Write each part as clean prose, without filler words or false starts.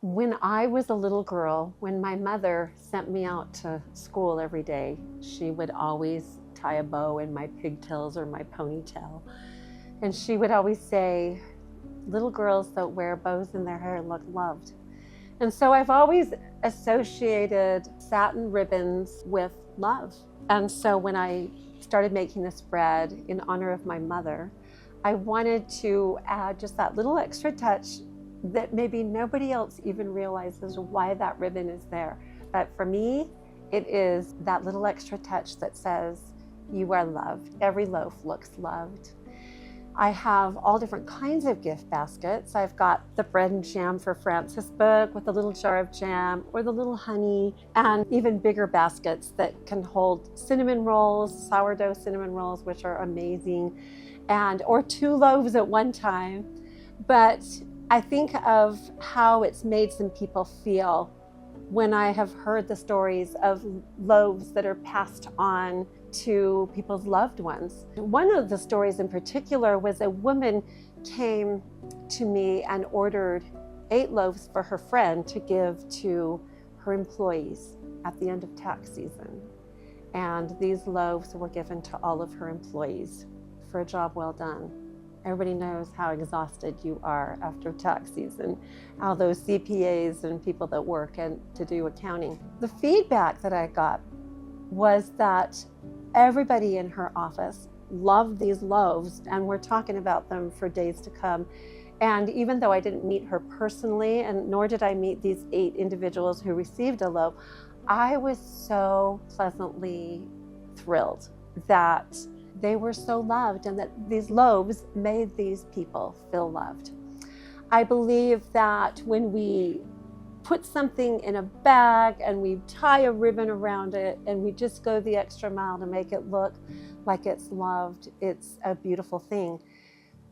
When I was a little girl, when my mother sent me out to school every day, she would always tie a bow in my pigtails or my ponytail. And she would always say, little girls that wear bows in their hair look loved. And so I've always associated satin ribbons with love. And so when I started making this bread in honor of my mother, I wanted to add just that little extra touch that maybe nobody else even realizes why that ribbon is there. But for me, it is that little extra touch that says, you are loved. Every loaf looks loved. I have all different kinds of gift baskets. I've got the bread and jam for Francis book with a little jar of jam or the little honey, and even bigger baskets that can hold cinnamon rolls, sourdough cinnamon rolls, which are amazing, or 2 loaves at one time. But I think of how it's made some people feel when I have heard the stories of loaves that are passed on to people's loved ones. One of the stories in particular was a woman came to me and ordered 8 loaves for her friend to give to her employees at the end of tax season. And these loaves were given to all of her employees for a job well done. Everybody knows how exhausted you are after tax season, how those CPAs and people that work and to do accounting. The feedback that I got was that everybody in her office loved these loaves and were talking about them for days to come. And even though I didn't meet her personally, and nor did I meet these 8 individuals who received a loaf, I was so pleasantly thrilled that they were so loved and that these loaves made these people feel loved. I believe that when we put something in a bag and we tie a ribbon around it and we just go the extra mile to make it look like it's loved, it's a beautiful thing.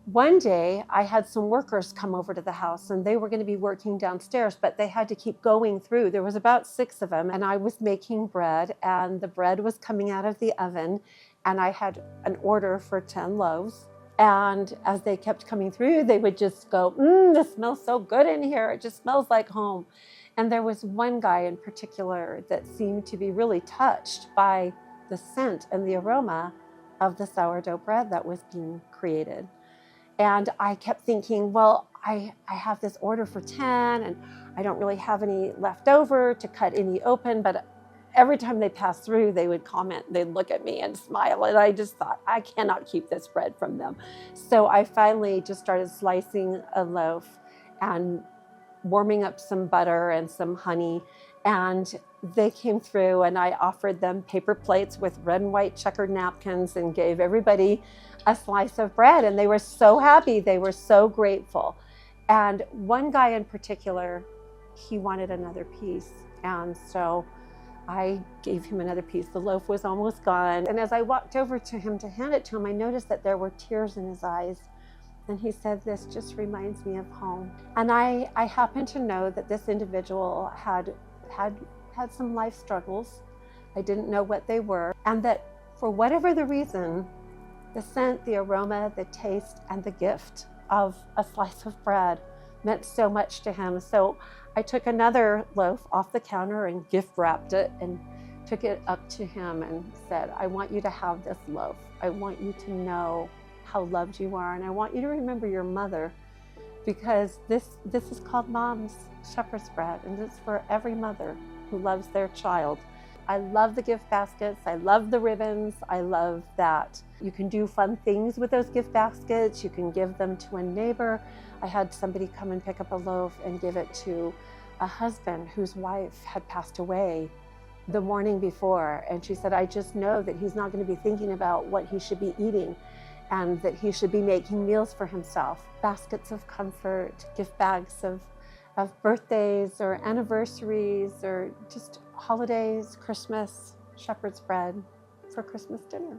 One day I had some workers come over to the house and they were going to be working downstairs, but they had to keep going through. There was about 6 of them and I was making bread and the bread was coming out of the oven and I had an order for 10 loaves. And as they kept coming through, they would just go, this smells so good in here. It just smells like home. And there was one guy in particular that seemed to be really touched by the scent and the aroma of the sourdough bread that was being created. And I kept thinking, well, I have this order for 10 and I don't really have any left over to cut any open, but every time they passed through, they would comment, they'd look at me and smile. And I just thought, I cannot keep this bread from them. So I finally just started slicing a loaf and warming up some butter and some honey. And they came through and I offered them paper plates with red and white checkered napkins and gave everybody a slice of bread. And they were so happy. They were so grateful. And one guy in particular, he wanted another piece. And so I gave him another piece. The loaf was almost gone. And as I walked over to him to hand it to him, I noticed that there were tears in his eyes. And he said, this just reminds me of home. And I happen to know that this individual had some life struggles. I didn't know what they were. And that for whatever the reason, the scent, the aroma, the taste, and the gift of a slice of bread meant so much to him. So I took another loaf off the counter and gift wrapped it and took it up to him and said, I want you to have this loaf. I want you to know how loved you are. And I want you to remember your mother, because this is called Mom's Shepherd's Bread. And it's for every mother who loves their child. I love the gift baskets. I love the ribbons. I love that you can do fun things with those gift baskets. You can give them to a neighbor. I had somebody come and pick up a loaf and give it to a husband whose wife had passed away the morning before. And she said, I just know that he's not going to be thinking about what he should be eating and that he should be making meals for himself. Baskets of comfort, gift bags of birthdays or anniversaries or just holidays, Christmas, shepherd's bread for Christmas dinner.